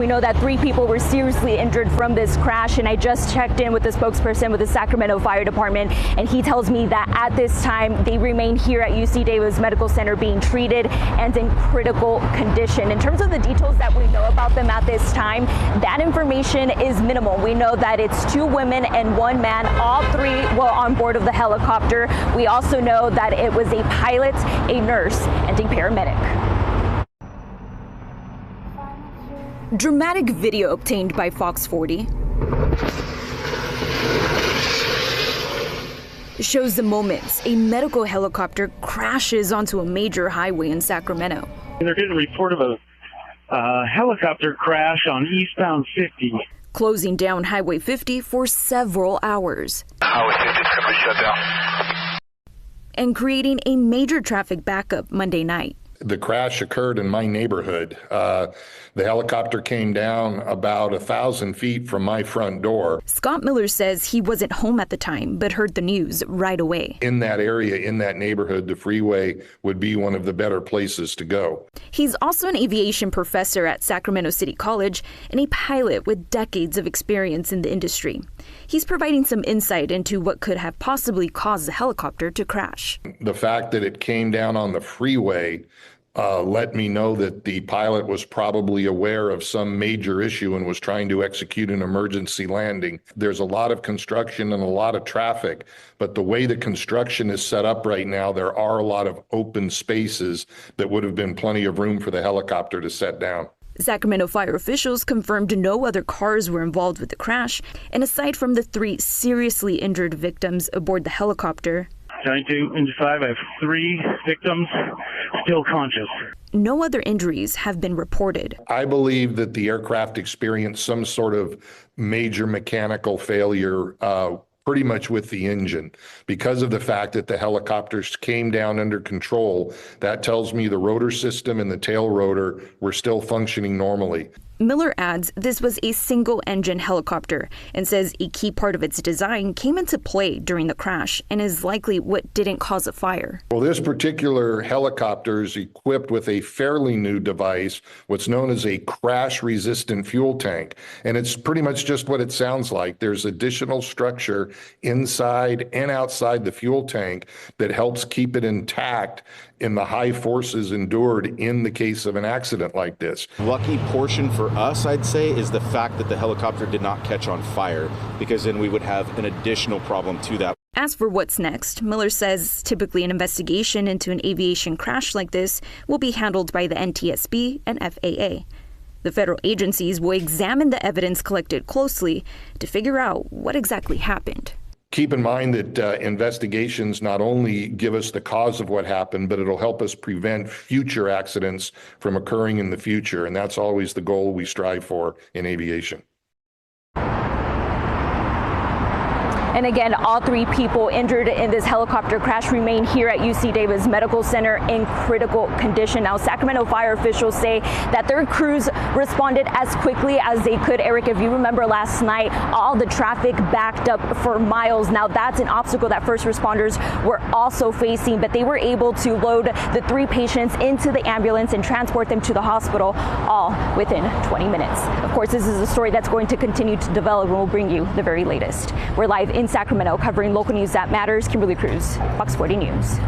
We know that 3 people were seriously injured from this crash, and I just checked in with the spokesperson with the Sacramento Fire Department, and he tells me that at this time they remain here at UC Davis Medical Center being treated and in critical condition. In terms of the details that we know about them at this time, that information is minimal. We know that it's 2 women and 1 man. All 3 were on board of the helicopter. We also know that it was a pilot, a nurse, and a paramedic. Dramatic video obtained by Fox 40 shows the moments a medical helicopter crashes onto a major highway in Sacramento. They're getting a report of a helicopter crash on eastbound 50. Closing down Highway 50 for several hours. Highway 50 is going to be shut down. And creating a major traffic backup Monday night. The crash occurred in my neighborhood. The helicopter came down about 1,000 feet from my front door. Scott Miller says he wasn't home at the time, but heard the news right away. In that area, in that neighborhood, the freeway would be one of the better places to go. He's also an aviation professor at Sacramento City College and a pilot with decades of experience in the industry. He's providing some insight into what could have possibly caused the helicopter to crash. The fact that it came down on the freeway let me know that the pilot was probably aware of some major issue and was trying to execute an emergency landing. There's a lot of construction and a lot of traffic, but the way the construction is set up right now, there are a lot of open spaces that would have been plenty of room for the helicopter to set down. Sacramento fire officials confirmed no other cars were involved with the crash, and aside from the 3 seriously injured victims aboard the helicopter, 92 and 5, I have 3 victims still conscious. No other injuries have been reported. I believe that the aircraft experienced some sort of major mechanical failure pretty much with the engine. Because of the fact that the helicopters came down under control, that tells me the rotor system and the tail rotor were still functioning normally. Miller adds this was a single-engine helicopter and says a key part of its design came into play during the crash and is likely what didn't cause a fire. Well, this particular helicopter is equipped with a fairly new device, what's known as a crash-resistant fuel tank. And it's pretty much just what it sounds like. There's additional structure inside and outside the fuel tank that helps keep it intact in the high forces endured in the case of an accident like this. Lucky portion for us, I'd say, is the fact that the helicopter did not catch on fire, because then we would have an additional problem to that. As for what's next, Miller says typically an investigation into an aviation crash like this will be handled by the NTSB and FAA. The federal agencies will examine the evidence collected closely to figure out what exactly happened. Keep in mind that investigations not only give us the cause of what happened, but it'll help us prevent future accidents from occurring in the future. And that's always the goal we strive for in aviation. And again, all 3 people injured in this helicopter crash remain here at UC Davis Medical Center in critical condition. Now, Sacramento fire officials say that their crews responded as quickly as they could. Eric, if you remember last night, all the traffic backed up for miles. Now, that's an obstacle that first responders were also facing, but they were able to load the 3 patients into the ambulance and transport them to the hospital, all within 20 minutes. Of course, this is a story that's going to continue to develop, and we'll bring you the very latest. We're live in Sacramento covering local news that matters. Kimberly Cruz, Fox 40 News.